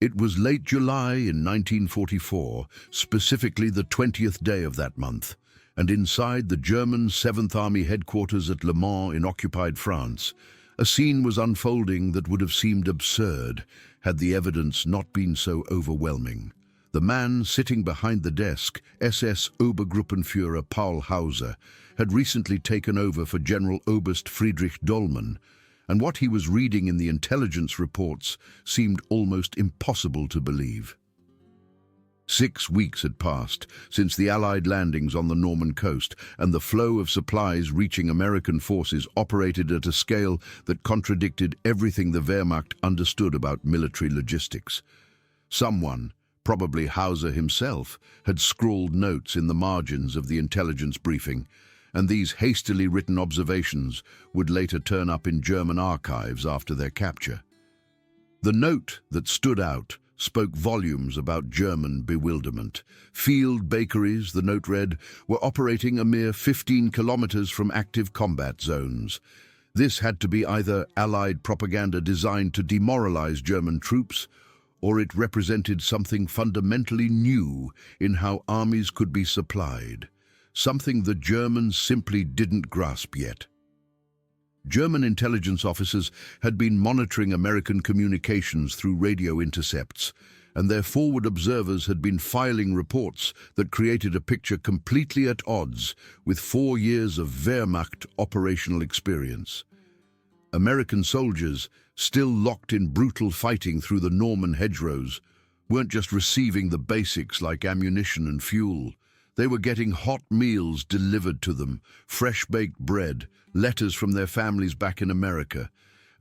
It was late July in 1944, specifically the 20th day of that month, and inside the German 7th Army headquarters at Le Mans in occupied France, a scene was unfolding that would have seemed absurd had the evidence not been so overwhelming. The man sitting behind the desk, SS Obergruppenführer Paul Hauser, had recently taken over for General Oberst Friedrich Dollmann, and what he was reading in the intelligence reports seemed almost impossible to believe. 6 weeks had passed since the Allied landings on the Norman coast, and the flow of supplies reaching American forces operated at a scale that contradicted everything the Wehrmacht understood about military logistics. Someone, probably Hauser himself, had scrawled notes in the margins of the intelligence briefing, and these hastily written observations would later turn up in German archives after their capture. The note that stood out spoke volumes about German bewilderment. Field bakeries, the note read, were operating a mere 15 kilometers from active combat zones. This had to be either Allied propaganda designed to demoralize German troops, or it represented something fundamentally new in how armies could be supplied, something the Germans simply didn't grasp yet. German intelligence officers had been monitoring American communications through radio intercepts, and their forward observers had been filing reports that created a picture completely at odds with 4 years of Wehrmacht operational experience. American soldiers, still locked in brutal fighting through the Norman hedgerows, weren't just receiving the basics like ammunition and fuel. They were getting hot meals delivered to them, fresh-baked bread, letters from their families back in America,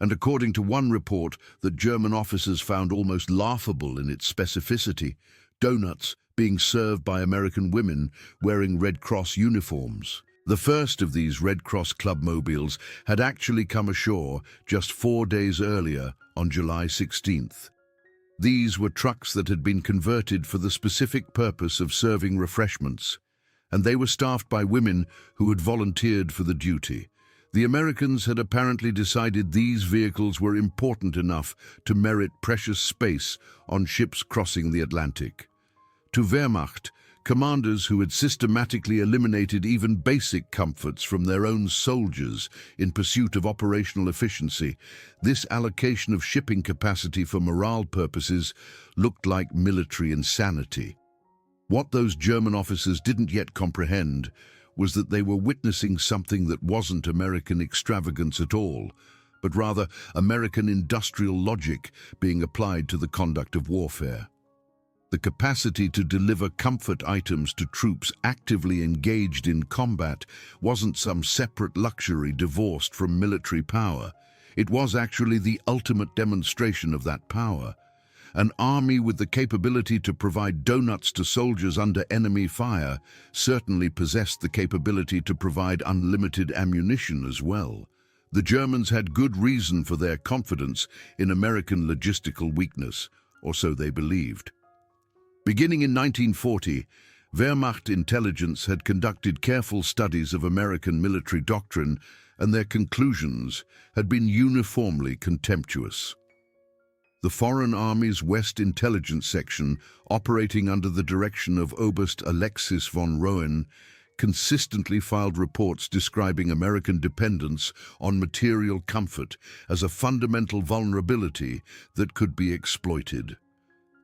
and according to one report that German officers found almost laughable in its specificity, donuts being served by American women wearing Red Cross uniforms. The first of these Red Cross Club mobiles had actually come ashore just 4 days earlier, on July 16th. These were trucks that had been converted for the specific purpose of serving refreshments, and they were staffed by women who had volunteered for the duty. The Americans had apparently decided these vehicles were important enough to merit precious space on ships crossing the Atlantic. To Wehrmacht, commanders who had systematically eliminated even basic comforts from their own soldiers in pursuit of operational efficiency, this allocation of shipping capacity for morale purposes looked like military insanity. What those German officers didn't yet comprehend was that they were witnessing something that wasn't American extravagance at all, but rather American industrial logic being applied to the conduct of warfare. The capacity to deliver comfort items to troops actively engaged in combat wasn't some separate luxury divorced from military power. It was actually the ultimate demonstration of that power. An army with the capability to provide donuts to soldiers under enemy fire certainly possessed the capability to provide unlimited ammunition as well. The Germans had good reason for their confidence in American logistical weakness, or so they believed. Beginning in 1940, Wehrmacht intelligence had conducted careful studies of American military doctrine, and their conclusions had been uniformly contemptuous. The Foreign Army's West Intelligence Section, operating under the direction of Oberst Alexis von Rohen, consistently filed reports describing American dependence on material comfort as a fundamental vulnerability that could be exploited.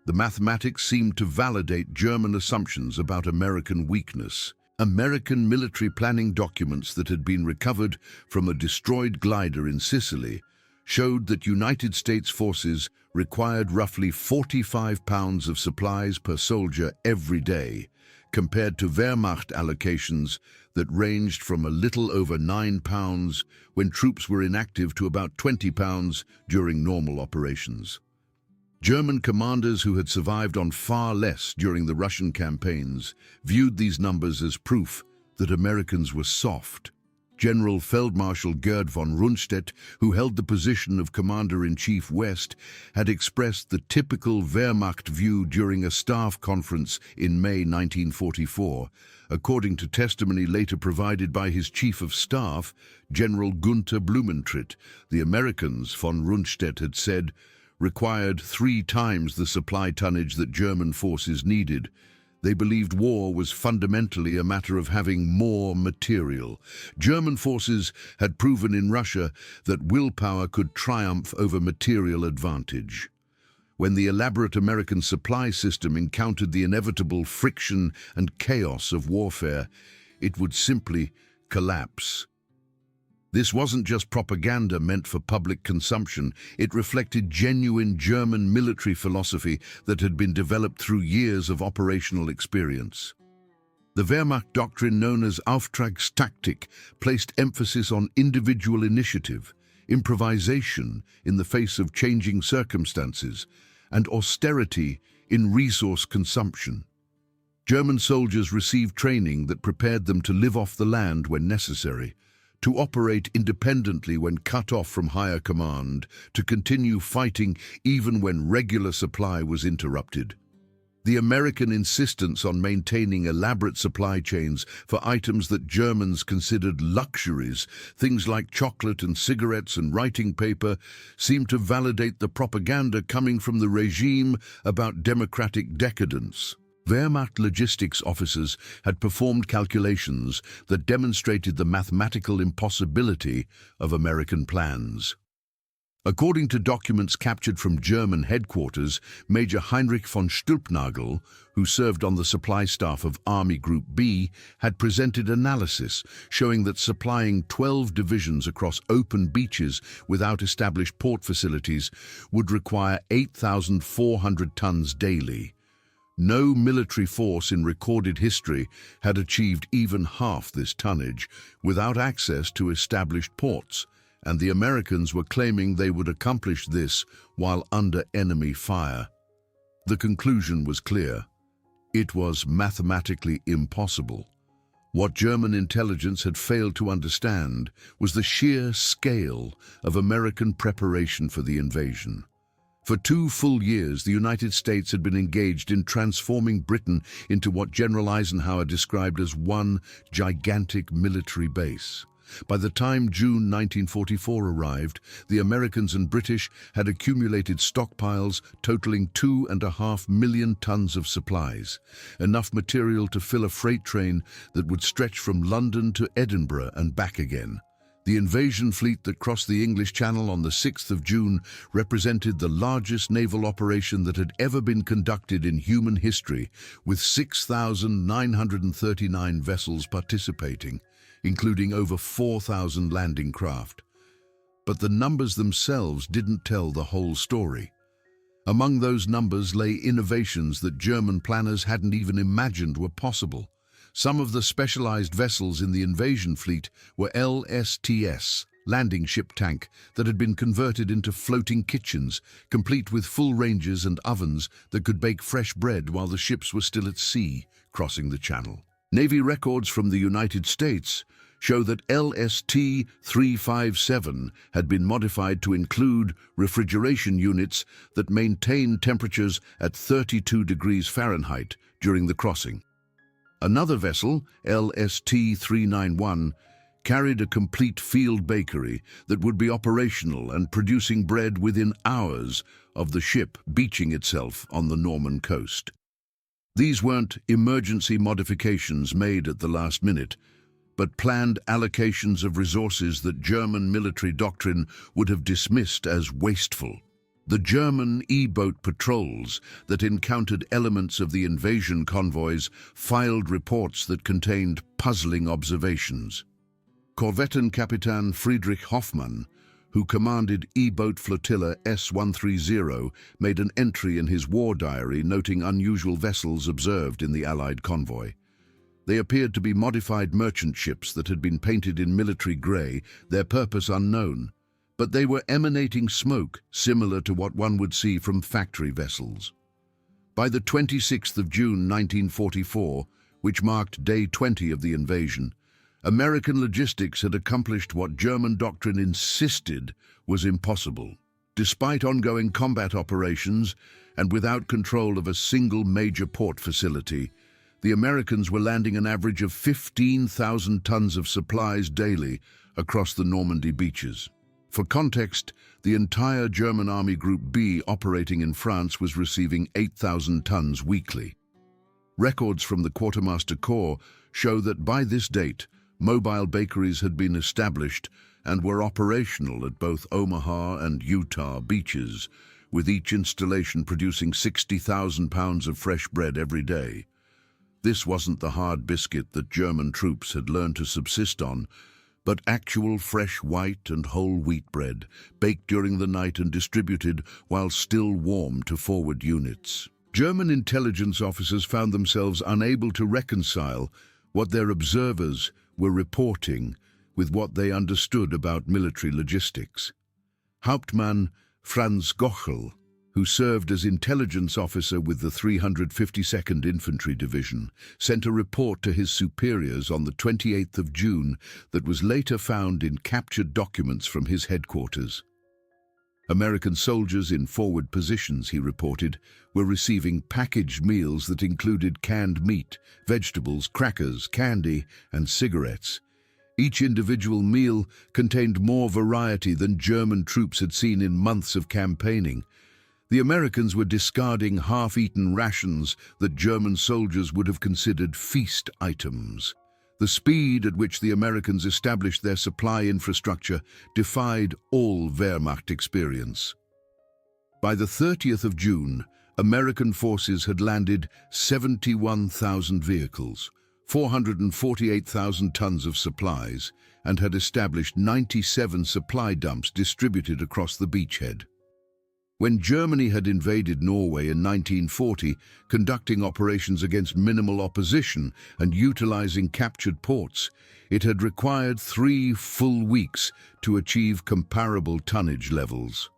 The mathematics seemed to validate German assumptions about American weakness. American military planning documents that had been recovered from a destroyed glider in Sicily showed that United States forces required roughly 45 pounds of supplies per soldier every day, compared to Wehrmacht allocations that ranged from a little over 9 pounds when troops were inactive to about 20 pounds during normal operations. German commanders who had survived on far less during the Russian campaigns viewed these numbers as proof that Americans were soft. General Feldmarschall Gerd von Rundstedt, who held the position of Commander-in-Chief West, had expressed the typical Wehrmacht view during a staff conference in May 1944. According to testimony later provided by his Chief of Staff, General Gunther Blumentritt, the Americans, von Rundstedt had said, required 3 times the supply tonnage that German forces needed. They believed war was fundamentally a matter of having more material. German forces had proven in Russia that willpower could triumph over material advantage. When the elaborate American supply system encountered the inevitable friction and chaos of warfare, it would simply collapse. This wasn't just propaganda meant for public consumption. It reflected genuine German military philosophy that had been developed through years of operational experience. The Wehrmacht doctrine known as Auftragstaktik placed emphasis on individual initiative, improvisation in the face of changing circumstances, and austerity in resource consumption. German soldiers received training that prepared them to live off the land when necessary, to operate independently when cut off from higher command, to continue fighting even when regular supply was interrupted. The American insistence on maintaining elaborate supply chains for items that Germans considered luxuries, things like chocolate and cigarettes and writing paper, seemed to validate the propaganda coming from the regime about democratic decadence. Wehrmacht logistics officers had performed calculations that demonstrated the mathematical impossibility of American plans. According to documents captured from German headquarters, Major Heinrich von Stülpnagel, who served on the supply staff of Army Group B, had presented analysis showing that supplying 12 divisions across open beaches without established port facilities would require 8,400 tons daily. No military force in recorded history had achieved even half this tonnage without access to established ports, and the Americans were claiming they would accomplish this while under enemy fire. The conclusion was clear. It was mathematically impossible. What German intelligence had failed to understand was the sheer scale of American preparation for the invasion. For 2 full years, the United States had been engaged in transforming Britain into what General Eisenhower described as one gigantic military base. By the time June 1944 arrived, the Americans and British had accumulated stockpiles totaling 2.5 million tons of supplies, enough material to fill a freight train that would stretch from London to Edinburgh and back again. The invasion fleet that crossed the English Channel on the 6th of June represented the largest naval operation that had ever been conducted in human history, with 6,939 vessels participating, including over 4,000 landing craft. But the numbers themselves didn't tell the whole story. Among those numbers lay innovations that German planners hadn't even imagined were possible. Some of the specialized vessels in the invasion fleet were LSTS, landing ship tank, that had been converted into floating kitchens, complete with full ranges and ovens that could bake fresh bread while the ships were still at sea, crossing the channel. Navy records from the United States show that LST-357 had been modified to include refrigeration units that maintained temperatures at 32 degrees Fahrenheit during the crossing. Another vessel, LST-391, carried a complete field bakery that would be operational and producing bread within hours of the ship beaching itself on the Norman coast. These weren't emergency modifications made at the last minute, but planned allocations of resources that German military doctrine would have dismissed as wasteful. The German E-boat patrols that encountered elements of the invasion convoys filed reports that contained puzzling observations. Korvettenkapitän Friedrich Hoffmann, who commanded E-boat flotilla S-130, made an entry in his war diary noting unusual vessels observed in the Allied convoy. They appeared to be modified merchant ships that had been painted in military grey, their purpose unknown, but they were emanating smoke similar to what one would see from factory vessels. By the 26th of June 1944, which marked day 20 of the invasion, American logistics had accomplished what German doctrine insisted was impossible. Despite ongoing combat operations and without control of a single major port facility, the Americans were landing an average of 15,000 tons of supplies daily across the Normandy beaches. For context, the entire German Army Group B operating in France was receiving 8,000 tons weekly. Records from the Quartermaster Corps show that by this date, mobile bakeries had been established and were operational at both Omaha and Utah beaches, with each installation producing 60,000 pounds of fresh bread every day. This wasn't the hard biscuit that German troops had learned to subsist on, but actual fresh white and whole wheat bread, baked during the night and distributed while still warm to forward units. German intelligence officers found themselves unable to reconcile what their observers were reporting with what they understood about military logistics. Hauptmann Franz Gochel, who served as intelligence officer with the 352nd Infantry Division, sent a report to his superiors on the 28th of June that was later found in captured documents from his headquarters. American soldiers in forward positions, he reported, were receiving packaged meals that included canned meat, vegetables, crackers, candy, and cigarettes. Each individual meal contained more variety than German troops had seen in months of campaigning. The Americans were discarding half-eaten rations that German soldiers would have considered feast items. The speed at which the Americans established their supply infrastructure defied all Wehrmacht experience. By the 30th of June, American forces had landed 71,000 vehicles, 448,000 tons of supplies, and had established 97 supply dumps distributed across the beachhead. When Germany had invaded Norway in 1940, conducting operations against minimal opposition and utilizing captured ports, it had required 3 full weeks to achieve comparable tonnage levels.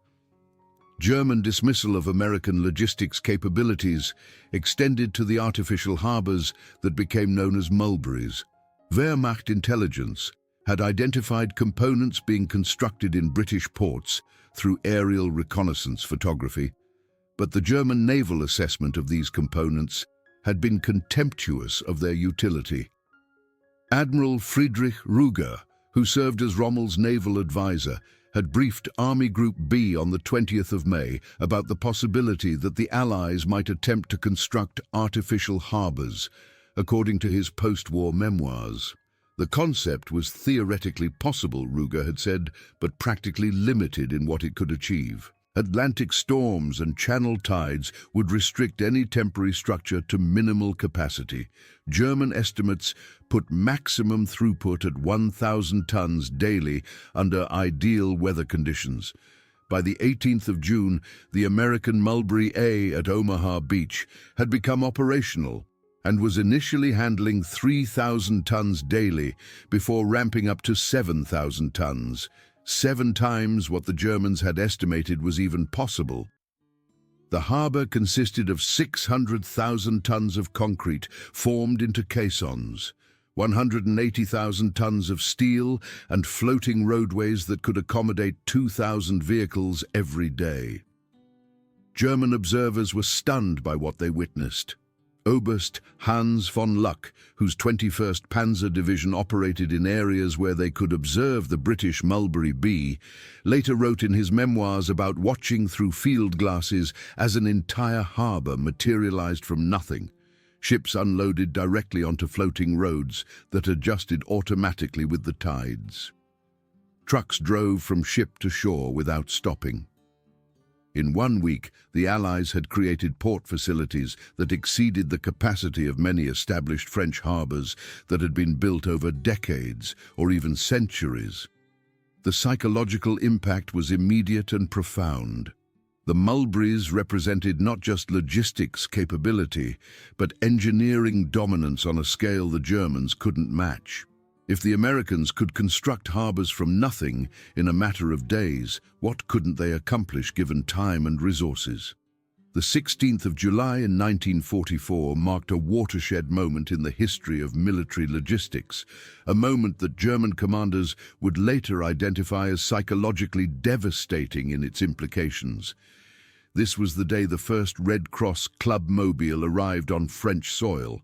German dismissal of American logistics capabilities extended to the artificial harbors that became known as mulberries. Wehrmacht intelligence had identified components being constructed in British ports through aerial reconnaissance photography, but the German naval assessment of these components had been contemptuous of their utility. Admiral Friedrich Rüger, who served as Rommel's naval advisor, had briefed Army Group B on the 20th of May about the possibility that the Allies might attempt to construct artificial harbors, according to his post-war memoirs. The concept was theoretically possible, Rüger had said, but practically limited in what it could achieve. Atlantic storms and channel tides would restrict any temporary structure to minimal capacity. German estimates put maximum throughput at 1,000 tons daily under ideal weather conditions. By the 18th of June, the American Mulberry A at Omaha Beach had become operational and was initially handling 3,000 tons daily before ramping up to 7,000 tons, 7 times what the Germans had estimated was even possible. The harbor consisted of 600,000 tons of concrete formed into caissons, 180,000 tons of steel, and floating roadways that could accommodate 2,000 vehicles every day. German observers were stunned by what they witnessed. Oberst Hans von Luck, whose 21st Panzer Division operated in areas where they could observe the British Mulberry B, later wrote in his memoirs about watching through field glasses as an entire harbor materialized from nothing. Ships unloaded directly onto floating roads that adjusted automatically with the tides. Trucks drove from ship to shore without stopping. In 1 week, the Allies had created port facilities that exceeded the capacity of many established French harbors that had been built over decades or even centuries. The psychological impact was immediate and profound. The mulberries represented not just logistics capability, but engineering dominance on a scale the Germans couldn't match. If the Americans could construct harbors from nothing in a matter of days, what couldn't they accomplish given time and resources? The 16th of July in 1944 marked a watershed moment in the history of military logistics, a moment that German commanders would later identify as psychologically devastating in its implications. This was the day the first Red Cross Club Mobile arrived on French soil.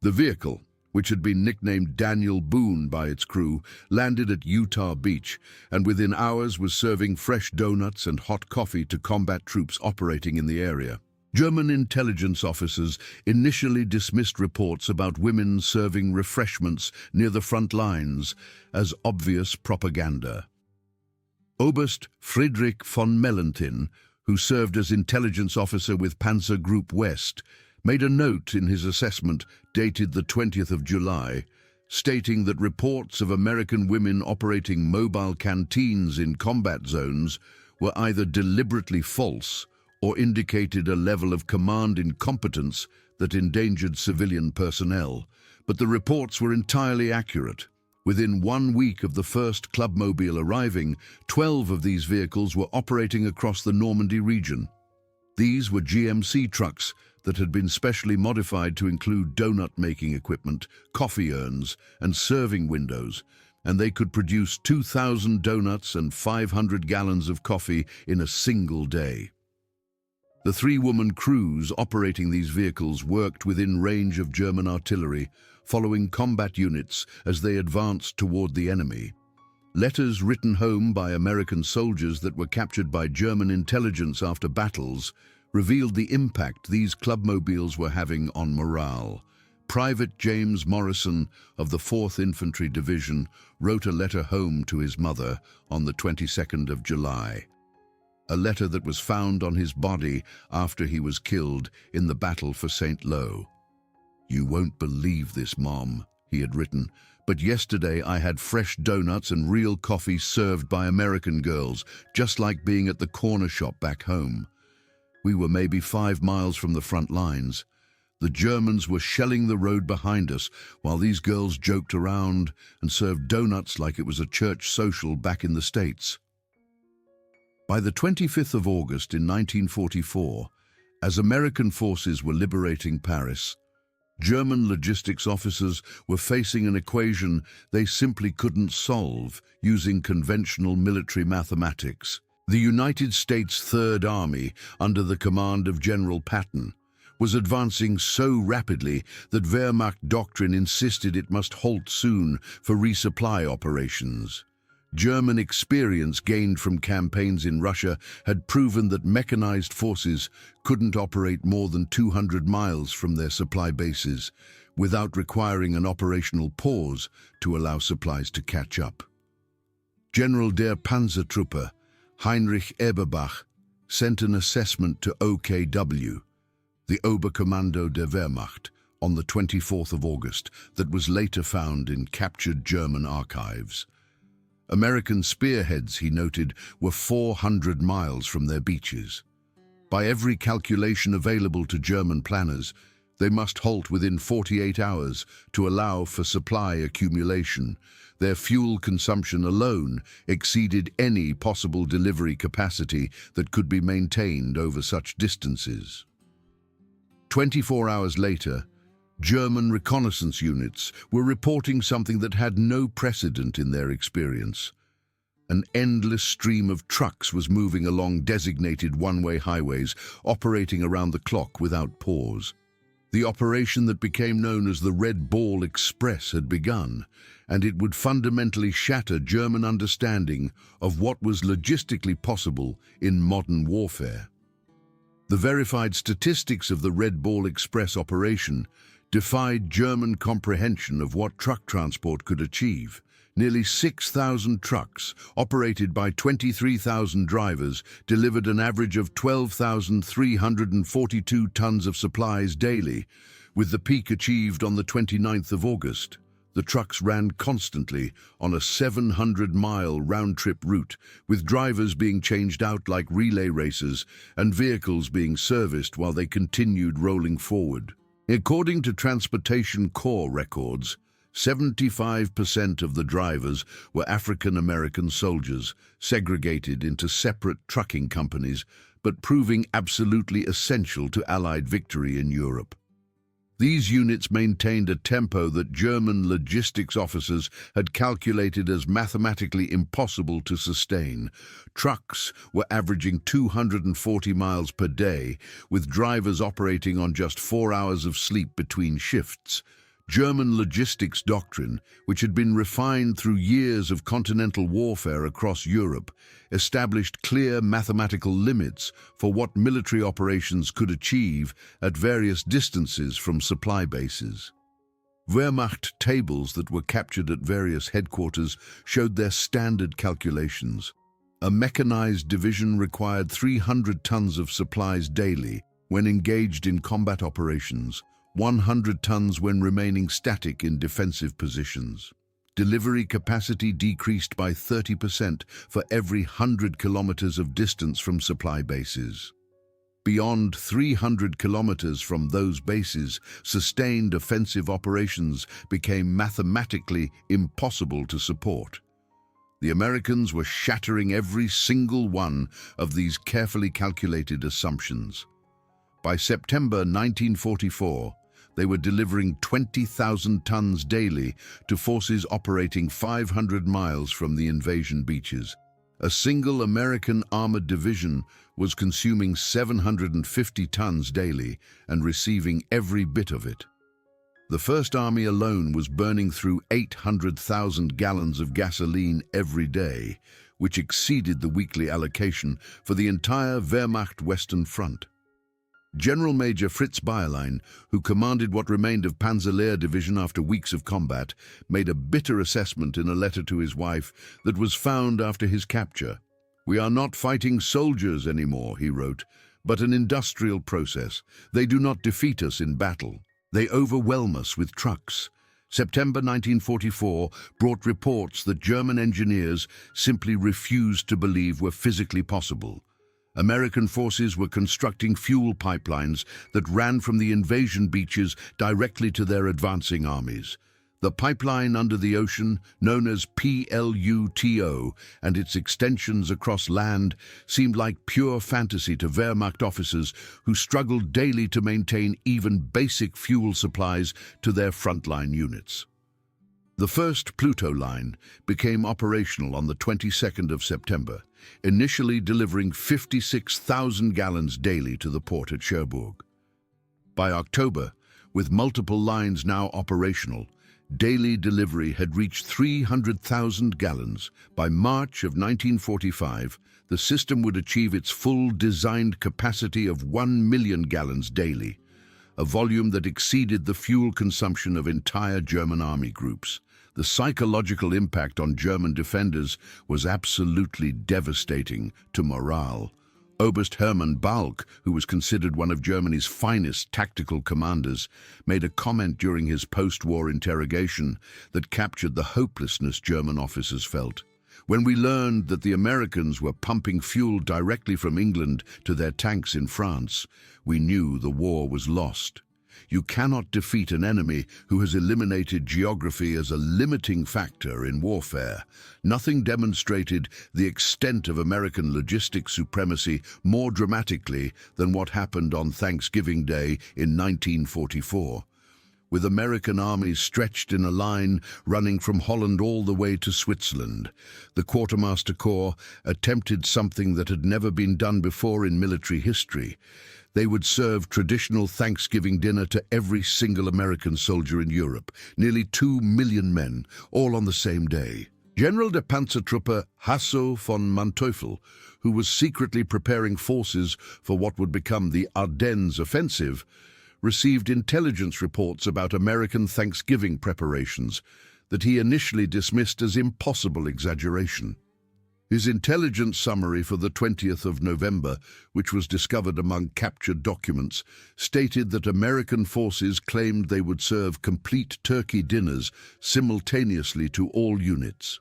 The vehicle, which had been nicknamed Daniel Boone by its crew, landed at Utah Beach and within hours was serving fresh donuts and hot coffee to combat troops operating in the area. German intelligence officers initially dismissed reports about women serving refreshments near the front lines as obvious propaganda. Oberst Friedrich von Mellenthin, who served as intelligence officer with Panzer Group West, made a note in his assessment dated the 20th of July, stating that reports of American women operating mobile canteens in combat zones were either deliberately false or indicated a level of command incompetence that endangered civilian personnel. But the reports were entirely accurate. Within 1 week of the first Clubmobile arriving, 12 of these vehicles were operating across the Normandy region. These were GMC trucks that had been specially modified to include donut-making equipment, coffee urns, and serving windows, and they could produce 2,000 donuts and 500 gallons of coffee in a single day. The 3-woman crews operating these vehicles worked within range of German artillery, following combat units as they advanced toward the enemy. Letters written home by American soldiers that were captured by German intelligence after battles revealed the impact these Clubmobiles were having on morale. Private James Morrison of the 4th Infantry Division wrote a letter home to his mother on the 22nd of July. A letter that was found on his body after he was killed in the battle for St. Lo. "You won't believe this, Mom," he had written, "but yesterday I had fresh donuts and real coffee served by American girls, just like being at the corner shop back home. We were maybe 5 miles from the front lines. The Germans were shelling the road behind us while these girls joked around and served donuts like it was a church social back in the States." By the 25th of August in 1944, as American forces were liberating Paris, German logistics officers were facing an equation they simply couldn't solve using conventional military mathematics. The United States Third Army, under the command of General Patton, was advancing so rapidly that Wehrmacht doctrine insisted it must halt soon for resupply operations. German experience gained from campaigns in Russia had proven that mechanized forces couldn't operate more than 200 miles from their supply bases without requiring an operational pause to allow supplies to catch up. General der Panzertruppe Heinrich Eberbach sent an assessment to OKW, the Oberkommando der Wehrmacht, on the 24th of August that was later found in captured German archives. American spearheads, he noted, were 400 miles from their beaches. By every calculation available to German planners, they must halt within 48 hours to allow for supply accumulation. Their fuel consumption alone exceeded any possible delivery capacity that could be maintained over such distances. 24 hours later, German reconnaissance units were reporting something that had no precedent in their experience. An endless stream of trucks was moving along designated one-way highways, operating around the clock without pause. The operation that became known as the Red Ball Express had begun, and it would fundamentally shatter German understanding of what was logistically possible in modern warfare. The verified statistics of the Red Ball Express operation defied German comprehension of what truck transport could achieve. Nearly 6,000 trucks, operated by 23,000 drivers, delivered an average of 12,342 tons of supplies daily, with the peak achieved on the 29th of August. The trucks ran constantly on a 700-mile round-trip route, with drivers being changed out like relay racers and vehicles being serviced while they continued rolling forward. According to Transportation Corps records, 75% of the drivers were African-American soldiers, segregated into separate trucking companies, but proving absolutely essential to Allied victory in Europe. These units maintained a tempo that German logistics officers had calculated as mathematically impossible to sustain. Trucks were averaging 240 miles per day, with drivers operating on just 4 hours of sleep between shifts. German logistics doctrine, which had been refined through years of continental warfare across Europe, established clear mathematical limits for what military operations could achieve at various distances from supply bases. Wehrmacht tables that were captured at various headquarters showed their standard calculations. A mechanized division required 300 tons of supplies daily when engaged in combat operations, 100 tons when remaining static in defensive positions. Delivery capacity decreased by 30% for every 100 kilometers of distance from supply bases. Beyond 300 kilometers from those bases, sustained offensive operations became mathematically impossible to support. The Americans were shattering every single one of these carefully calculated assumptions. By September 1944, they were delivering 20,000 tons daily to forces operating 500 miles from the invasion beaches. A single American armored division was consuming 750 tons daily and receiving every bit of it. The First Army alone was burning through 800,000 gallons of gasoline every day, which exceeded the weekly allocation for the entire Wehrmacht Western Front. General Major Fritz Bayerlein, who commanded what remained of Panzerlehr Division after weeks of combat, made a bitter assessment in a letter to his wife that was found after his capture. "We are not fighting soldiers anymore," he wrote, "but an industrial process. They do not defeat us in battle. They overwhelm us with trucks." September 1944 brought reports that German engineers simply refused to believe were physically possible. American forces were constructing fuel pipelines that ran from the invasion beaches directly to their advancing armies. The pipeline under the ocean, known as PLUTO, and its extensions across land seemed like pure fantasy to Wehrmacht officers who struggled daily to maintain even basic fuel supplies to their frontline units. The first Pluto line became operational on the 22nd of September, initially delivering 56,000 gallons daily to the port at Cherbourg. By October, with multiple lines now operational, daily delivery had reached 300,000 gallons. By March of 1945, the system would achieve its full designed capacity of 1 million gallons daily, a volume that exceeded the fuel consumption of entire German army groups. The psychological impact on German defenders was absolutely devastating to morale. Oberst Hermann Balck, who was considered one of Germany's finest tactical commanders, made a comment during his post-war interrogation that captured the hopelessness German officers felt. "When we learned that the Americans were pumping fuel directly from England to their tanks in France, we knew the war was lost. You cannot defeat an enemy who has eliminated geography as a limiting factor in warfare." Nothing demonstrated the extent of American logistic supremacy more dramatically than what happened on Thanksgiving Day in 1944. With American armies stretched in a line running from Holland all the way to Switzerland, the Quartermaster Corps attempted something that had never been done before in military history. They would serve traditional Thanksgiving dinner to every single American soldier in Europe, nearly 2 million men, all on the same day. General der Panzertruppe Hasso von Manteuffel, who was secretly preparing forces for what would become the Ardennes offensive, received intelligence reports about American Thanksgiving preparations that he initially dismissed as impossible exaggeration. His intelligence summary for the 20th of November, which was discovered among captured documents, stated that American forces claimed they would serve complete turkey dinners simultaneously to all units.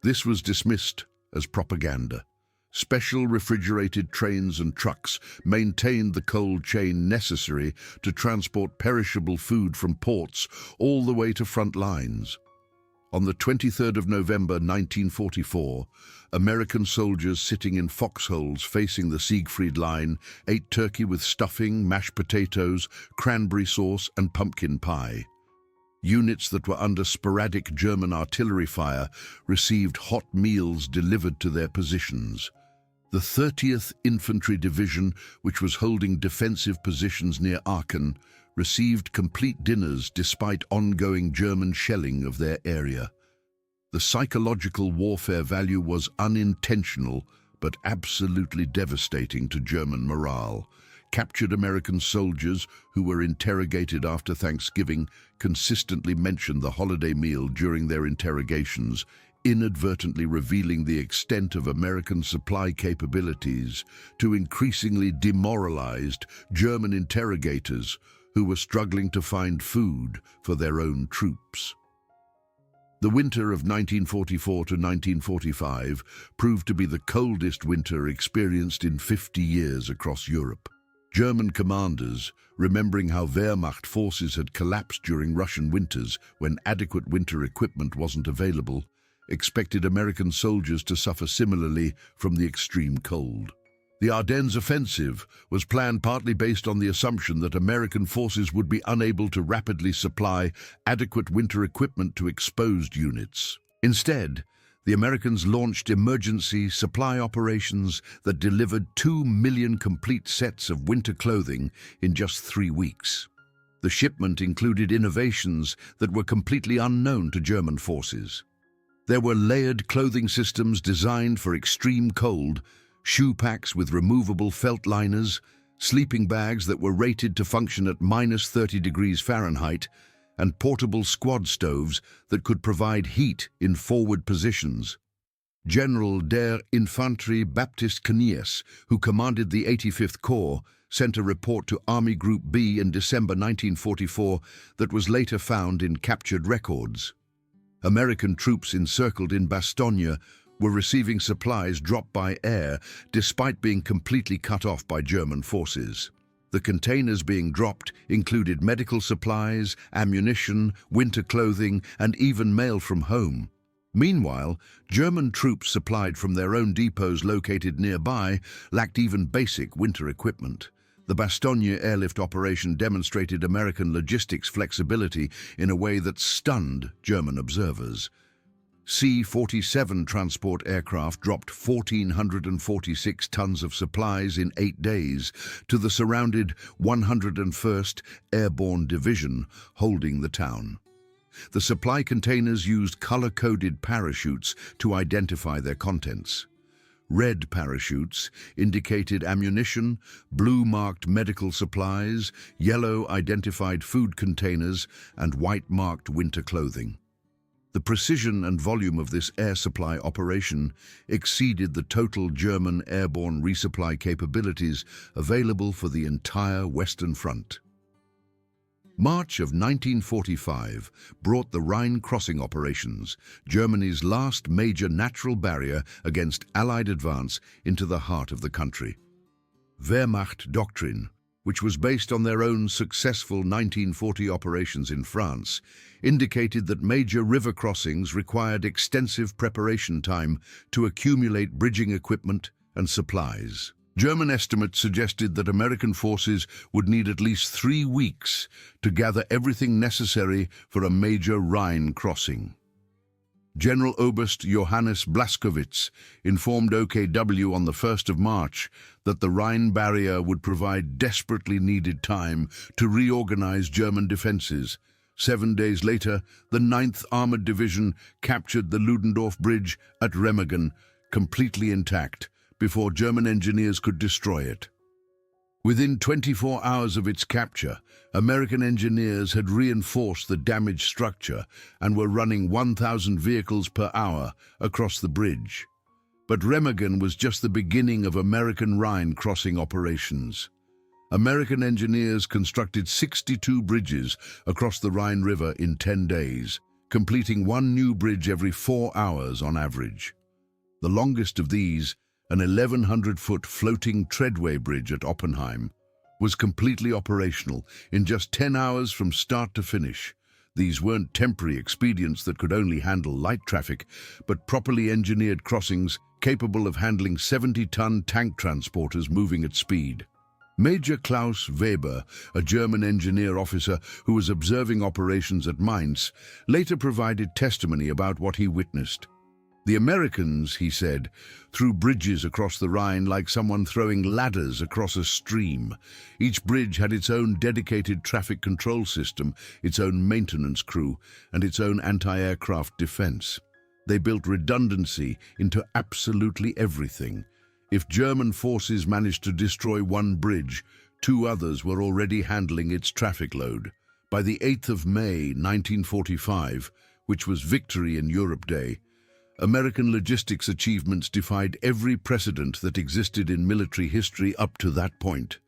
This was dismissed as propaganda. Special refrigerated trains and trucks maintained the cold chain necessary to transport perishable food from ports all the way to front lines. On the 23rd of November 1944, American soldiers sitting in foxholes facing the Siegfried Line ate turkey with stuffing, mashed potatoes, cranberry sauce, and pumpkin pie. Units that were under sporadic German artillery fire received hot meals delivered to their positions. The 30th Infantry Division, which was holding defensive positions near Aachen, received complete dinners despite ongoing German shelling of their area. The psychological warfare value was unintentional but absolutely devastating to German morale. Captured American soldiers who were interrogated after Thanksgiving consistently mentioned the holiday meal during their interrogations, inadvertently revealing the extent of American supply capabilities to increasingly demoralized German interrogators who were struggling to find food for their own troops. The winter of 1944 to 1945 proved to be the coldest winter experienced in 50 years across Europe. German commanders, remembering how Wehrmacht forces had collapsed during Russian winters when adequate winter equipment wasn't available, expected American soldiers to suffer similarly from the extreme cold. The Ardennes offensive was planned partly based on the assumption that American forces would be unable to rapidly supply adequate winter equipment to exposed units. Instead, the Americans launched emergency supply operations that delivered 2 million complete sets of winter clothing in just 3 weeks. The shipment included innovations that were completely unknown to German forces. There were layered clothing systems designed for extreme cold, shoe packs with removable felt liners, sleeping bags that were rated to function at -30 degrees Fahrenheit, and portable squad stoves that could provide heat in forward positions. General der Infanterie Baptist Knies, who commanded the 85th Corps, sent a report to Army Group B in December 1944 that was later found in captured records. American troops encircled in Bastogne were receiving supplies dropped by air despite being completely cut off by German forces. The containers being dropped included medical supplies, ammunition, winter clothing, and even mail from home. Meanwhile, German troops supplied from their own depots located nearby lacked even basic winter equipment. The Bastogne airlift operation demonstrated American logistics flexibility in a way that stunned German observers. C-47 transport aircraft dropped 1,446 tons of supplies in 8 days to the surrounded 101st Airborne Division holding the town. The supply containers used color-coded parachutes to identify their contents. Red parachutes indicated ammunition, blue-marked medical supplies, yellow identified food containers, and white-marked winter clothing. The precision and volume of this air supply operation exceeded the total German airborne resupply capabilities available for the entire Western Front. March of 1945 brought the Rhine crossing operations, Germany's last major natural barrier against Allied advance into the heart of the country. Wehrmacht doctrine, which was based on their own successful 1940 operations in France, indicated that major river crossings required extensive preparation time to accumulate bridging equipment and supplies. German estimates suggested that American forces would need at least 3 weeks to gather everything necessary for a major Rhine crossing. General Oberst Johannes Blaskowitz informed OKW on the 1st of March that the Rhine barrier would provide desperately needed time to reorganize German defenses. 7 days later, the 9th Armored Division captured the Ludendorff Bridge at Remagen, completely intact, before German engineers could destroy it. Within 24 hours of its capture, American engineers had reinforced the damaged structure and were running 1,000 vehicles per hour across the bridge. But Remagen was just the beginning of American Rhine crossing operations. American engineers constructed 62 bridges across the Rhine River in 10 days, completing 1 new bridge every 4 hours on average. The longest of these, an 1,100-foot floating treadway bridge at Oppenheim, was completely operational in just 10 hours from start to finish. These weren't temporary expedients that could only handle light traffic, but properly engineered crossings capable of handling 70-ton tank transporters moving at speed. Major Klaus Weber, a German engineer officer who was observing operations at Mainz, later provided testimony about what he witnessed. The Americans, he said, threw bridges across the Rhine like someone throwing ladders across a stream. Each bridge had its own dedicated traffic control system, its own maintenance crew, and its own anti-aircraft defense. They built redundancy into absolutely everything. If German forces managed to destroy one bridge, two others were already handling its traffic load. By the 8th of May, 1945, which was Victory in Europe Day, American logistics achievements defied every precedent that existed in military history up to that point.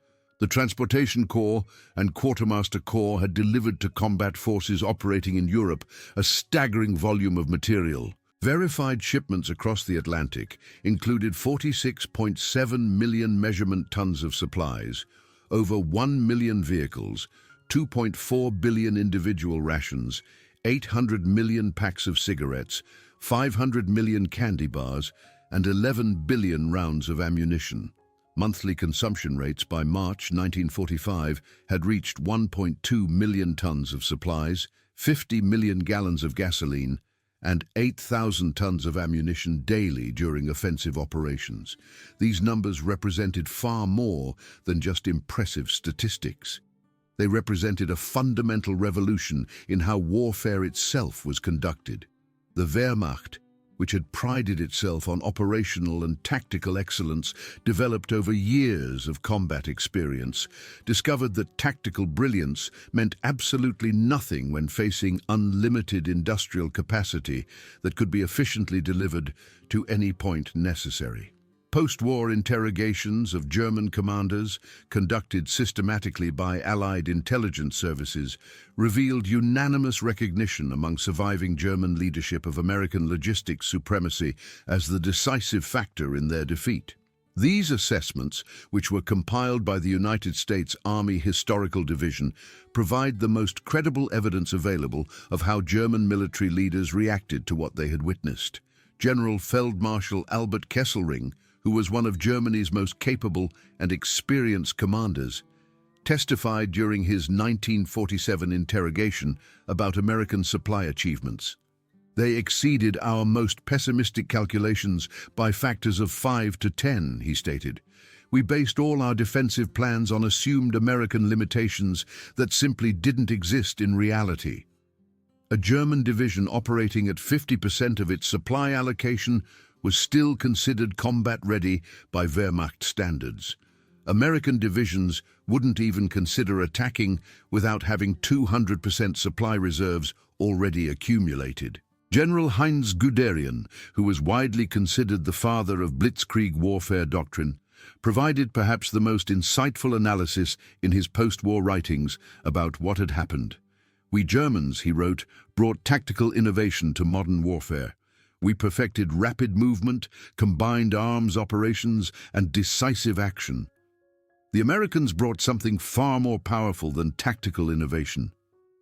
The Transportation Corps and Quartermaster Corps had delivered to combat forces operating in Europe a staggering volume of material. Verified shipments across the Atlantic included 46.7 million measurement tons of supplies, over 1 million vehicles, 2.4 billion individual rations, 800 million packs of cigarettes, 500 million candy bars, and 11 billion rounds of ammunition. Monthly consumption rates by March 1945 had reached 1.2 million tons of supplies, 50 million gallons of gasoline, and 8,000 tons of ammunition daily during offensive operations. These numbers represented far more than just impressive statistics. They represented a fundamental revolution in how warfare itself was conducted. The Wehrmacht, which had prided itself on operational and tactical excellence developed over years of combat experience, discovered that tactical brilliance meant absolutely nothing when facing unlimited industrial capacity that could be efficiently delivered to any point necessary. Post-war interrogations of German commanders, conducted systematically by Allied intelligence services, revealed unanimous recognition among surviving German leadership of American logistics supremacy as the decisive factor in their defeat. These assessments, which were compiled by the United States Army Historical Division, provide the most credible evidence available of how German military leaders reacted to what they had witnessed. General Feldmarschall Albert Kesselring, who was one of Germany's most capable and experienced commanders, testified during his 1947 interrogation about American supply achievements. They exceeded our most pessimistic calculations by factors of 5 to 10, he stated. We based all our defensive plans on assumed American limitations that simply didn't exist in reality. A German division operating at 50% of its supply allocation was still considered combat-ready by Wehrmacht standards. American divisions wouldn't even consider attacking without having 200% supply reserves already accumulated. General Heinz Guderian, who was widely considered the father of blitzkrieg warfare doctrine, provided perhaps the most insightful analysis in his post-war writings about what had happened. We Germans, he wrote, brought tactical innovation to modern warfare. We perfected rapid movement, combined arms operations, and decisive action. The Americans brought something far more powerful than tactical innovation.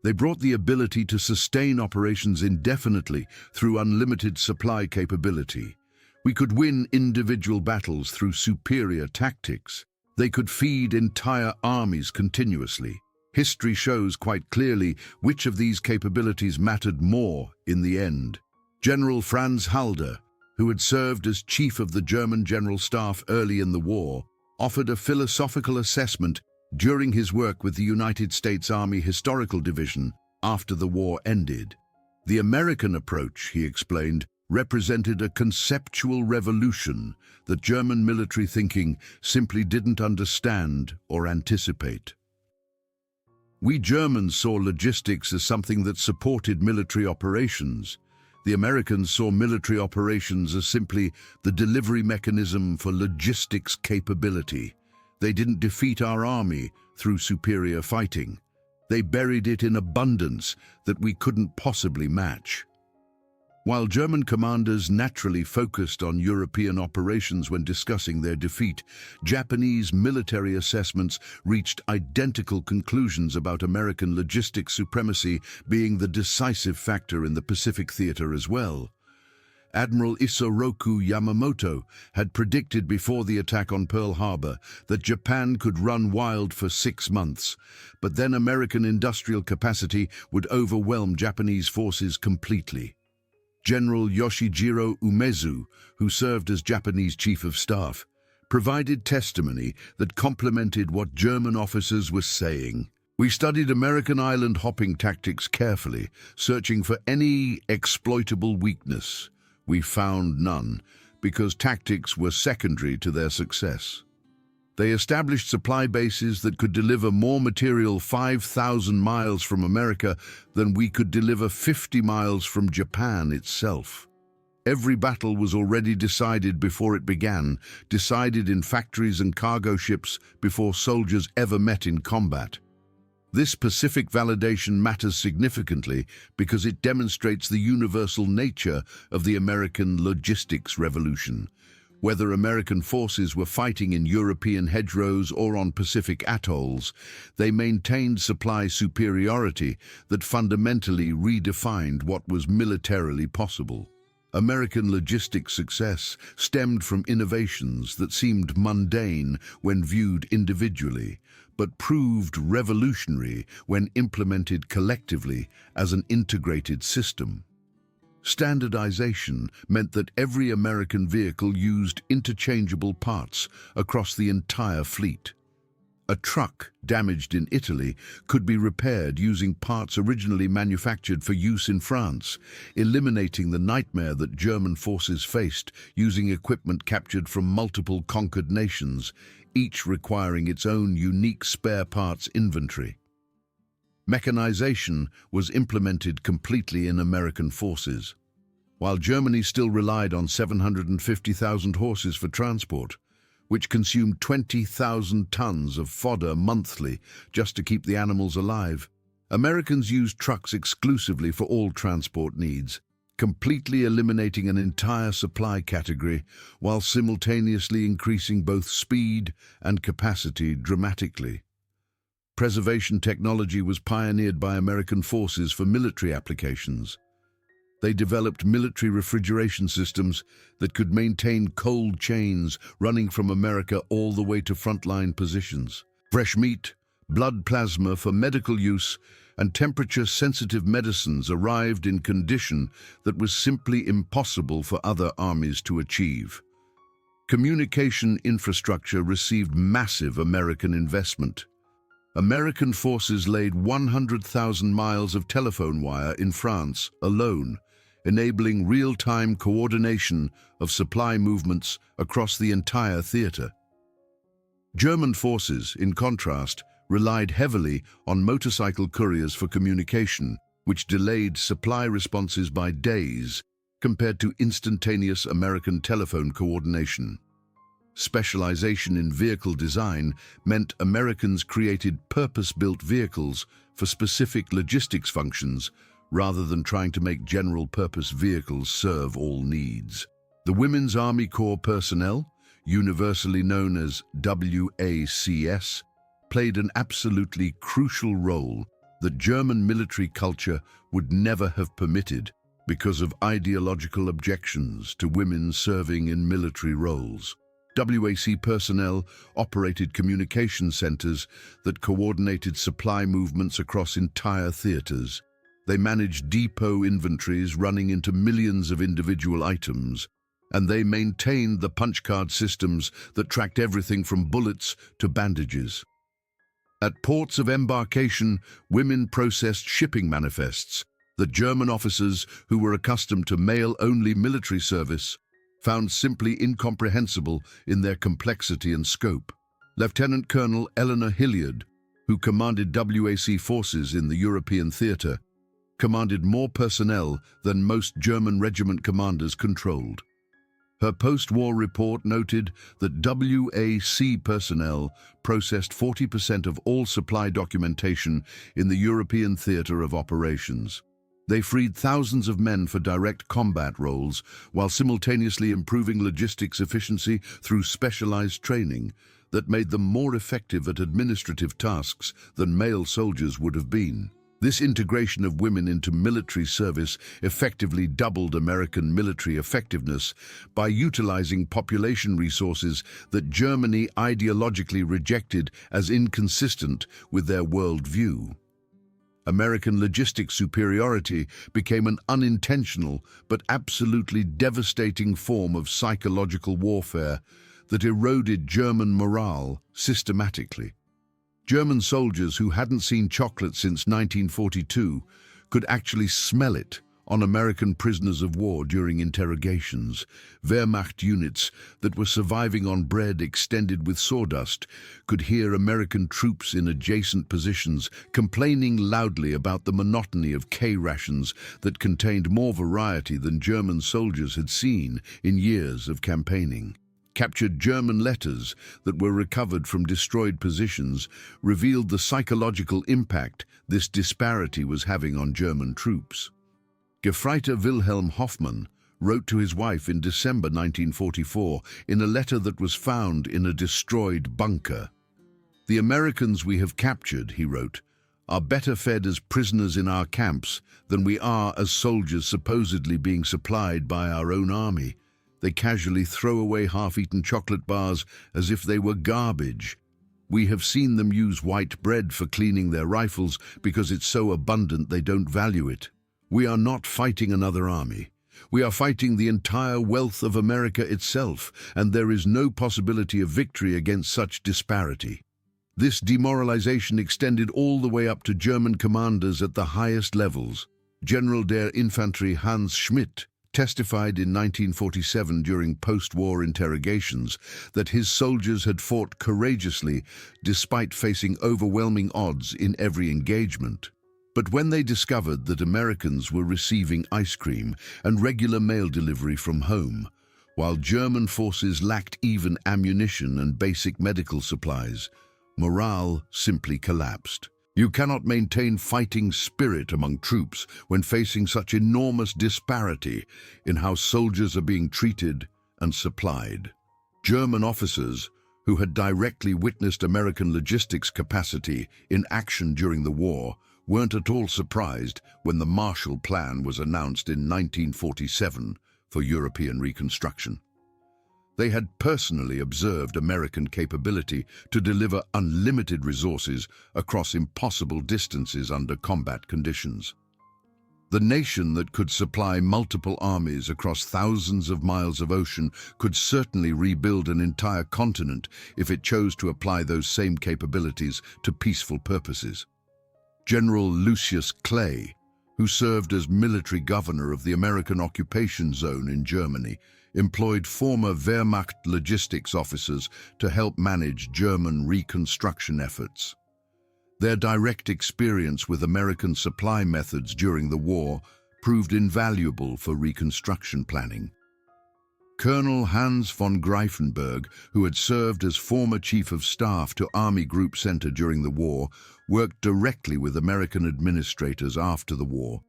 They brought the ability to sustain operations indefinitely through unlimited supply capability. We could win individual battles through superior tactics. They could feed entire armies continuously. History shows quite clearly which of these capabilities mattered more in the end. General Franz Halder, who had served as chief of the German General Staff early in the war, offered a philosophical assessment during his work with the United States Army Historical Division after the war ended. The American approach, he explained, represented a conceptual revolution that German military thinking simply didn't understand or anticipate. We Germans saw logistics as something that supported military operations. The Americans saw military operations as simply the delivery mechanism for logistics capability. They didn't defeat our army through superior fighting. They buried it in abundance that we couldn't possibly match. While German commanders naturally focused on European operations when discussing their defeat, Japanese military assessments reached identical conclusions about American logistics supremacy being the decisive factor in the Pacific theater as well. Admiral Isoroku Yamamoto had predicted before the attack on Pearl Harbor that Japan could run wild for 6 months, but then American industrial capacity would overwhelm Japanese forces completely. General Yoshijiro Umezu, who served as Japanese Chief of Staff, provided testimony that complemented what German officers were saying. We studied American island hopping tactics carefully, searching for any exploitable weakness. We found none, because tactics were secondary to their success. They established supply bases that could deliver more material 5,000 miles from America than we could deliver 50 miles from Japan itself. Every battle was already decided before it began, decided in factories and cargo ships before soldiers ever met in combat. This specific validation matters significantly because it demonstrates the universal nature of the American logistics revolution. Whether American forces were fighting in European hedgerows or on Pacific atolls, they maintained supply superiority that fundamentally redefined what was militarily possible. American logistics success stemmed from innovations that seemed mundane when viewed individually, but proved revolutionary when implemented collectively as an integrated system. Standardization meant that every American vehicle used interchangeable parts across the entire fleet. A truck damaged in Italy could be repaired using parts originally manufactured for use in France, eliminating the nightmare that German forces faced using equipment captured from multiple conquered nations, each requiring its own unique spare parts inventory. Mechanization was implemented completely in American forces. While Germany still relied on 750,000 horses for transport, which consumed 20,000 tons of fodder monthly just to keep the animals alive, Americans used trucks exclusively for all transport needs, completely eliminating an entire supply category while simultaneously increasing both speed and capacity dramatically. Preservation technology was pioneered by American forces for military applications. They developed military refrigeration systems that could maintain cold chains running from America all the way to frontline positions. Fresh meat, blood plasma for medical use, and temperature-sensitive medicines arrived in condition that was simply impossible for other armies to achieve. Communication infrastructure received massive American investment. American forces laid 100,000 miles of telephone wire in France alone, enabling real-time coordination of supply movements across the entire theater. German forces, in contrast, relied heavily on motorcycle couriers for communication, which delayed supply responses by days compared to instantaneous American telephone coordination. Specialization in vehicle design meant Americans created purpose-built vehicles for specific logistics functions rather than trying to make general-purpose vehicles serve all needs. The Women's Army Corps personnel, universally known as WACS, played an absolutely crucial role that German military culture would never have permitted because of ideological objections to women serving in military roles. WAC personnel operated communication centers that coordinated supply movements across entire theaters. They managed depot inventories running into millions of individual items, and they maintained the punch card systems that tracked everything from bullets to bandages. At ports of embarkation, women processed shipping manifests that German officers who were accustomed to male-only military service found simply incomprehensible in their complexity and scope. Lieutenant Colonel Eleanor Hilliard, who commanded WAC forces in the European theater, commanded more personnel than most German regiment commanders controlled. Her post-war report noted that WAC personnel processed 40% of all supply documentation in the European theater of operations. They freed thousands of men for direct combat roles while simultaneously improving logistics efficiency through specialized training that made them more effective at administrative tasks than male soldiers would have been. This integration of women into military service effectively doubled American military effectiveness by utilizing population resources that Germany ideologically rejected as inconsistent with their worldview. American logistics superiority became an unintentional but absolutely devastating form of psychological warfare that eroded German morale systematically. German soldiers who hadn't seen chocolate since 1942 could actually smell it on American prisoners of war during interrogations. Wehrmacht units that were surviving on bread extended with sawdust could hear American troops in adjacent positions complaining loudly about the monotony of K-rations that contained more variety than German soldiers had seen in years of campaigning. Captured German letters that were recovered from destroyed positions revealed the psychological impact this disparity was having on German troops. Gefreiter Wilhelm Hoffmann wrote to his wife in December 1944 in a letter that was found in a destroyed bunker. "The Americans we have captured," he wrote, "are better fed as prisoners in our camps than we are as soldiers supposedly being supplied by our own army. They casually throw away half-eaten chocolate bars as if they were garbage. We have seen them use white bread for cleaning their rifles because it's so abundant they don't value it. We are not fighting another army. We are fighting the entire wealth of America itself, and there is no possibility of victory against such disparity." This demoralization extended all the way up to German commanders at the highest levels. General der Infanterie Hans Schmidt testified in 1947 during post-war interrogations that his soldiers had fought courageously despite facing overwhelming odds in every engagement. But when they discovered that Americans were receiving ice cream and regular mail delivery from home, while German forces lacked even ammunition and basic medical supplies, morale simply collapsed. You cannot maintain fighting spirit among troops when facing such enormous disparity in how soldiers are being treated and supplied. German officers, who had directly witnessed American logistics capacity in action during the war, weren't at all surprised when the Marshall Plan was announced in 1947 for European reconstruction. They had personally observed American capability to deliver unlimited resources across impossible distances under combat conditions. The nation that could supply multiple armies across thousands of miles of ocean could certainly rebuild an entire continent if it chose to apply those same capabilities to peaceful purposes. General Lucius Clay, who served as military governor of the American occupation zone in Germany, employed former Wehrmacht logistics officers to help manage German reconstruction efforts. Their direct experience with American supply methods during the war proved invaluable for reconstruction planning. Colonel Hans von Greifenberg, who had served as former Chief of Staff to Army Group Center during the war, worked directly with American administrators after the war,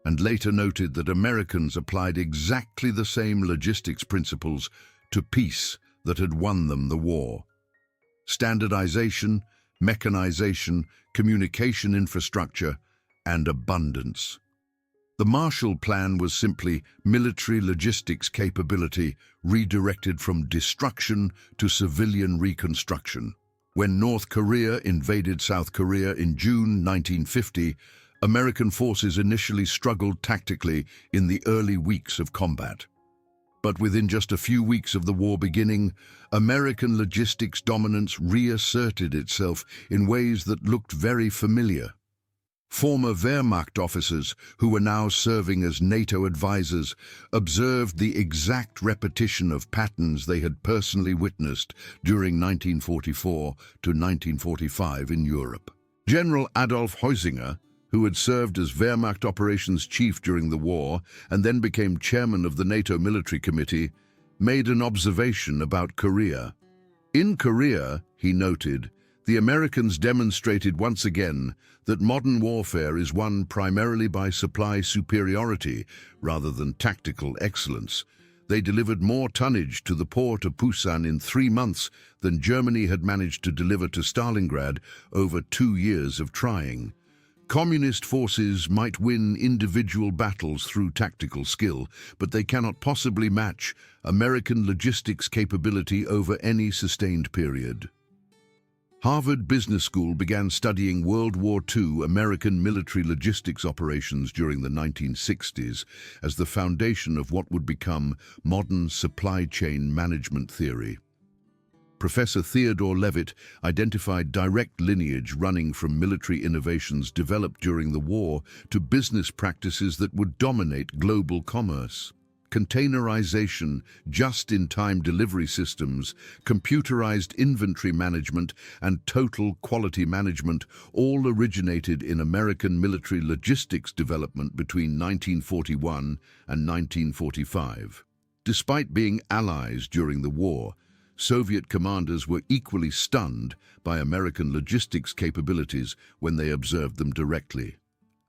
and later noted that Americans applied exactly the same logistics principles to peace that had won them the war. Standardization, mechanization, communication infrastructure, and abundance. The Marshall Plan was simply military logistics capability redirected from destruction to civilian reconstruction. When North Korea invaded South Korea in June 1950, American forces initially struggled tactically in the early weeks of combat. But within just a few weeks of the war beginning, American logistics dominance reasserted itself in ways that looked very familiar. Former Wehrmacht officers, who were now serving as NATO advisors, observed the exact repetition of patterns they had personally witnessed during 1944 to 1945 in Europe. General Adolf Heusinger, who had served as Wehrmacht operations chief during the war and then became chairman of the NATO Military Committee, made an observation about Korea. In Korea, he noted, the Americans demonstrated once again that modern warfare is won primarily by supply superiority rather than tactical excellence. They delivered more tonnage to the port of Pusan in 3 months than Germany had managed to deliver to Stalingrad over 2 years of trying. Communist forces might win individual battles through tactical skill, but they cannot possibly match American logistics capability over any sustained period. Harvard Business School began studying World War II American military logistics operations during the 1960s as the foundation of what would become modern supply chain management theory. Professor Theodore Levitt identified direct lineage running from military innovations developed during the war to business practices that would dominate global commerce. Containerization, just-in-time delivery systems, computerized inventory management, and total quality management all originated in American military logistics development between 1941 and 1945. Despite being allies during the war, Soviet commanders were equally stunned by American logistics capabilities when they observed them directly.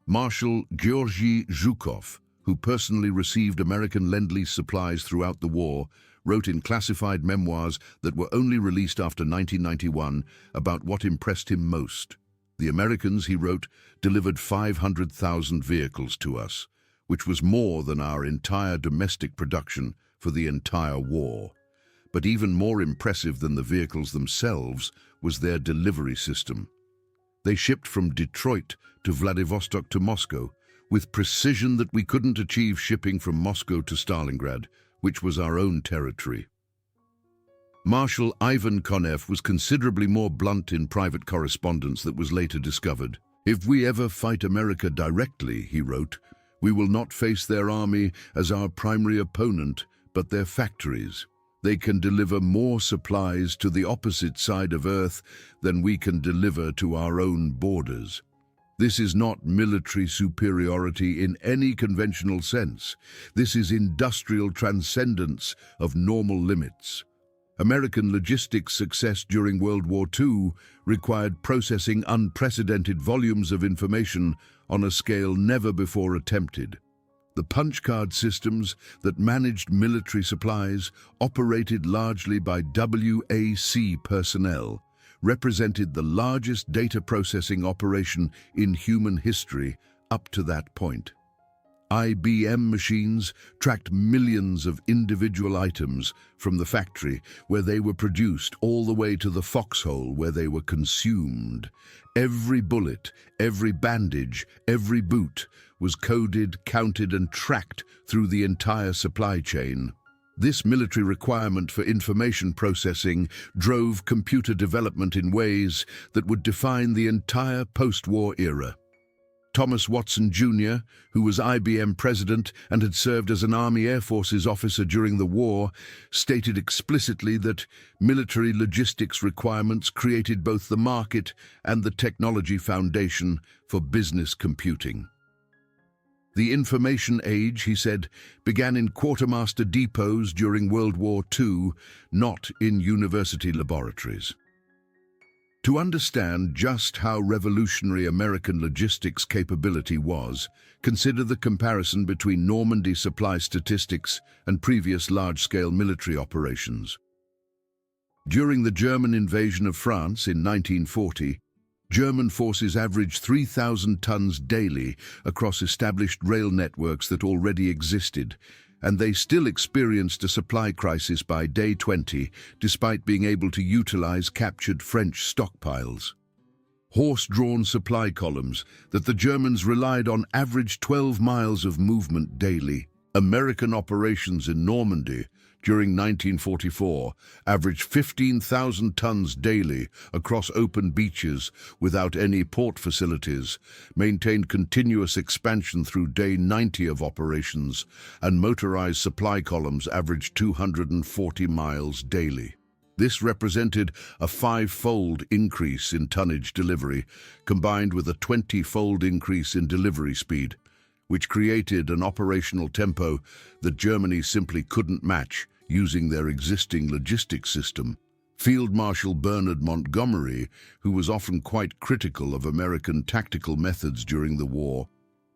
Marshal Georgy Zhukov, who personally received American Lend-Lease supplies throughout the war, wrote in classified memoirs that were only released after 1991 about what impressed him most. The Americans, he wrote, delivered 500,000 vehicles to us, which was more than our entire domestic production for the entire war. But even more impressive than the vehicles themselves was their delivery system. They shipped from Detroit to Vladivostok to Moscow with precision that we couldn't achieve shipping from Moscow to Stalingrad, which was our own territory. Marshal Ivan Konev was considerably more blunt in private correspondence that was later discovered. "If we ever fight America directly," he wrote, "we will not face their army as our primary opponent, but their factories. They can deliver more supplies to the opposite side of Earth than we can deliver to our own borders. This is not military superiority in any conventional sense. This is industrial transcendence of normal limits." American logistics success during World War II required processing unprecedented volumes of information on a scale never before attempted. The punch card systems that managed military supplies, operated largely by WAC personnel, represented the largest data processing operation in human history up to that point. IBM machines tracked millions of individual items from the factory where they were produced all the way to the foxhole where they were consumed. Every bullet, every bandage, every boot was coded, counted, and tracked through the entire supply chain. This military requirement for information processing drove computer development in ways that would define the entire post-war era. Thomas Watson Jr., who was IBM president and had served as an Army Air Forces officer during the war, stated explicitly that military logistics requirements created both the market and the technology foundation for business computing. The information age, he said, began in quartermaster depots during World War II, not in university laboratories. To understand just how revolutionary American logistics capability was, consider the comparison between Normandy supply statistics and previous large-scale military operations. During the German invasion of France in 1940, German forces averaged 3,000 tons daily across established rail networks that already existed, and they still experienced a supply crisis by day 20, despite being able to utilize captured French stockpiles. Horse-drawn supply columns that the Germans relied on averaged 12 miles of movement daily. American operations in Normandy during 1944 averaged 15,000 tons daily across open beaches without any port facilities, maintained continuous expansion through day 90 of operations, and motorized supply columns averaged 240 miles daily. This represented a 5-fold increase in tonnage delivery, combined with a 20-fold increase in delivery speed, which created an operational tempo that Germany simply couldn't match using their existing logistics system. Field Marshal Bernard Montgomery, who was often quite critical of American tactical methods during the war,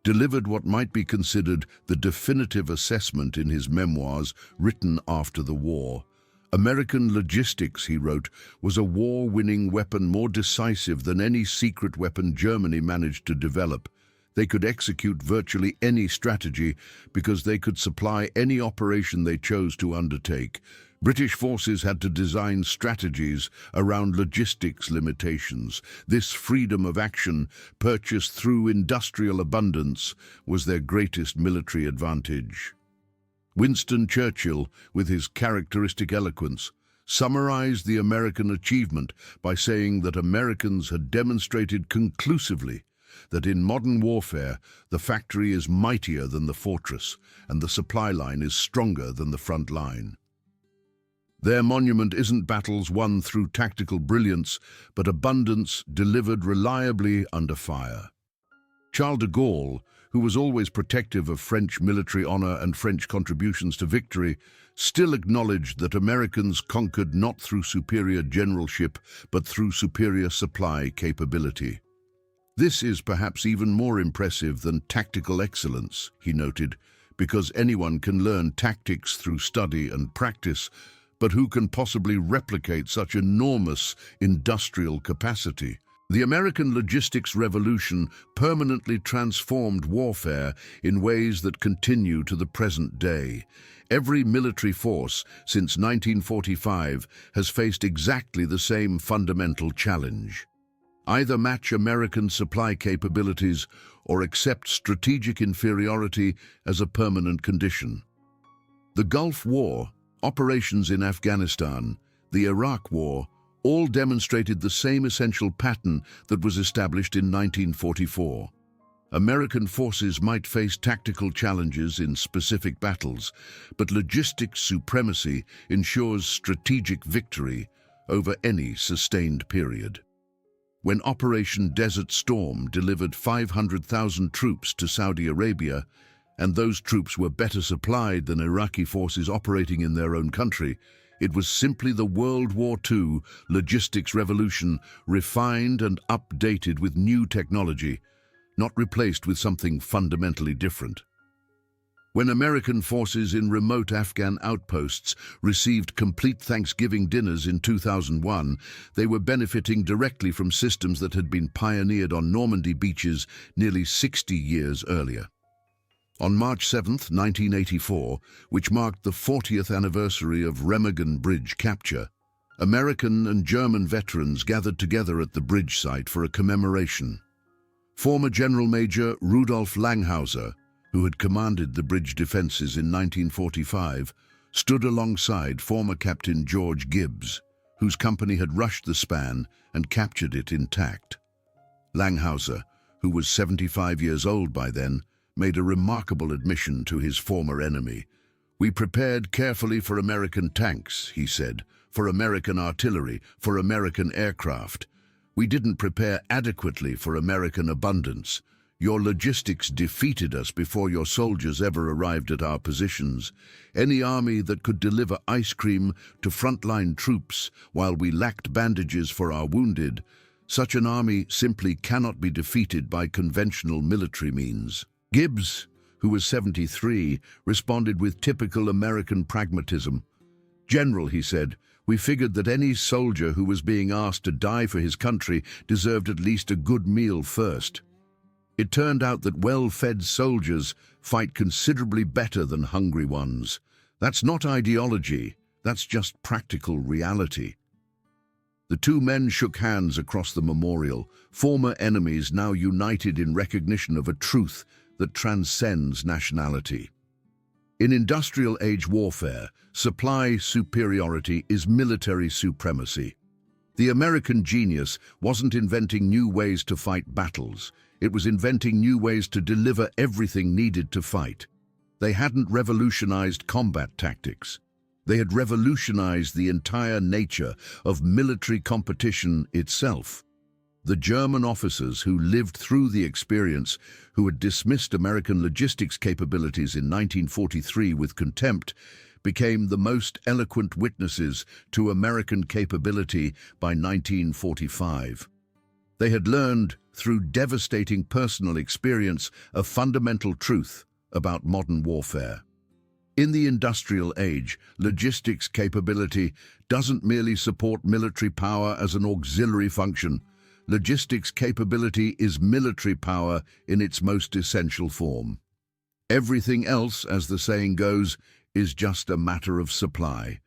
delivered what might be considered the definitive assessment in his memoirs written after the war. American logistics, he wrote, was a war-winning weapon more decisive than any secret weapon Germany managed to develop. They could execute virtually any strategy because they could supply any operation they chose to undertake. British forces had to design strategies around logistics limitations. This freedom of action, purchased through industrial abundance, was their greatest military advantage. Winston Churchill, with his characteristic eloquence, summarized the American achievement by saying that Americans had demonstrated conclusively that in modern warfare, the factory is mightier than the fortress, and the supply line is stronger than the front line. Their monument isn't battles won through tactical brilliance, but abundance delivered reliably under fire. Charles de Gaulle, who was always protective of French military honor and French contributions to victory, still acknowledged that Americans conquered not through superior generalship, but through superior supply capability. This is perhaps even more impressive than tactical excellence, he noted, because anyone can learn tactics through study and practice, but who can possibly replicate such enormous industrial capacity? The American logistics revolution permanently transformed warfare in ways that continue to the present day. Every military force since 1945 has faced exactly the same fundamental challenge. Either match American supply capabilities or accept strategic inferiority as a permanent condition. The Gulf War, operations in Afghanistan, the Iraq War, all demonstrated the same essential pattern that was established in 1944. American forces might face tactical challenges in specific battles, but logistics supremacy ensures strategic victory over any sustained period. When Operation Desert Storm delivered 500,000 troops to Saudi Arabia, and those troops were better supplied than Iraqi forces operating in their own country, it was simply the World War II logistics revolution refined and updated with new technology, not replaced with something fundamentally different. When American forces in remote Afghan outposts received complete Thanksgiving dinners in 2001, they were benefiting directly from systems that had been pioneered on Normandy beaches nearly 60 years earlier. On March 7, 1984, which marked the 40th anniversary of Remagen Bridge capture, American and German veterans gathered together at the bridge site for a commemoration. Former General Major Rudolf Langhauser, who had commanded the bridge defenses in 1945, stood alongside former Captain George Gibbs, whose company had rushed the span and captured it intact. Langhauser, who was 75 years old by then, made a remarkable admission to his former enemy. "We prepared carefully for American tanks," he said, "for American artillery, for American aircraft. We didn't prepare adequately for American abundance. Your logistics defeated us before your soldiers ever arrived at our positions. Any army that could deliver ice cream to frontline troops while we lacked bandages for our wounded, such an army simply cannot be defeated by conventional military means." Gibbs, who was 73, responded with typical American pragmatism. "General," he said, "we figured that any soldier who was being asked to die for his country deserved at least a good meal first." It turned out that well-fed soldiers fight considerably better than hungry ones. That's not ideology, that's just practical reality. The two men shook hands across the memorial, former enemies now united in recognition of a truth that transcends nationality. In industrial age warfare, supply superiority is military supremacy. The American genius wasn't inventing new ways to fight battles, it was inventing new ways to deliver everything needed to fight. They hadn't revolutionized combat tactics. They had revolutionized the entire nature of military competition itself. The German officers who lived through the experience, who had dismissed American logistics capabilities in 1943 with contempt, became the most eloquent witnesses to American capability by 1945. They had learned, through devastating personal experience, a fundamental truth about modern warfare. In the industrial age, logistics capability doesn't merely support military power as an auxiliary function. Logistics capability is military power in its most essential form. Everything else, as the saying goes, is just a matter of supply.